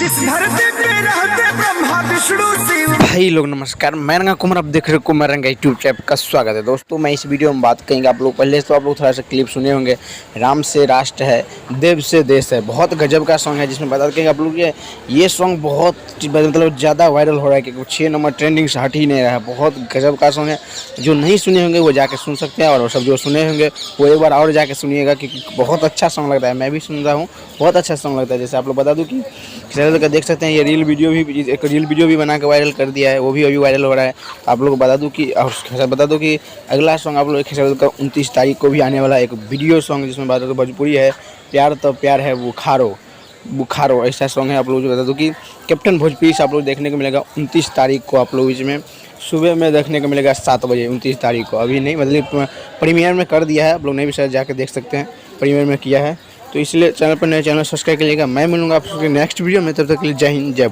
जिस धरती पे रहते ब्रह्मा विष्णु शिव। भाई लोग नमस्कार, मैं रंगा कुमार, आप देख रहे हो कुमार रंगा यूट्यूब चैनल का स्वागत है। दोस्तों मैं इस वीडियो में बात करेंगे आप लोग पहले से तो आप लोग थोड़ा सा क्लिप सुने होंगे। राम से राष्ट्र है, देव से देश है, बहुत गजब का सॉन्ग है जिसमें बता देंगे आप लोग ये सॉन्ग बहुत मतलब ज़्यादा वायरल हो रहा है क्योंकि 6 नंबर ट्रेंडिंग से हट ही नहीं रहा है। बहुत गजब का सॉन्ग है, जो नहीं सुने होंगे वो जाके सुन सकते हैं और सब जो सुने होंगे वो एक बार और जाके सुनिएगा क्योंकि बहुत अच्छा सॉन्ग लगता है। मैं भी सुन रहा हूँ, बहुत अच्छा सॉन्ग लगता है। जैसे आप लोग बता दूँ कि चैनल का देख सकते हैं, ये एक रील वीडियो भी बना के वायरल कर दिया है, वो भी अभी वायरल हो रहा है। आप लोग बता दूं कि और बता दूं कि अगला सॉन्ग आप लोग का 29 तारीख को भी आने वाला एक वीडियो सॉन्ग जिसमें बात भोजपुरी है, प्यार तो प्यार है बुखारो ऐसा सॉन्ग है। आप लोग बता दूं कि कैप्टन भोजपुरी से आप लोग देखने को मिलेगा 29 तारीख को। आप लोग इसमें सुबह में देखने को मिलेगा 7 बजे 29 तारीख को। अभी नहीं, मतलब प्रीमियर में कर दिया है, आप लोग नहीं भी शायद जाके देख सकते हैं, प्रीमियर में किया है। तो इसलिए चैनल पर नए चैनल सब्सक्राइब करिएगा। मैं मिलूंगा आपसे नेक्स्ट वीडियो में, तब तक के लिए जय हिंद जय।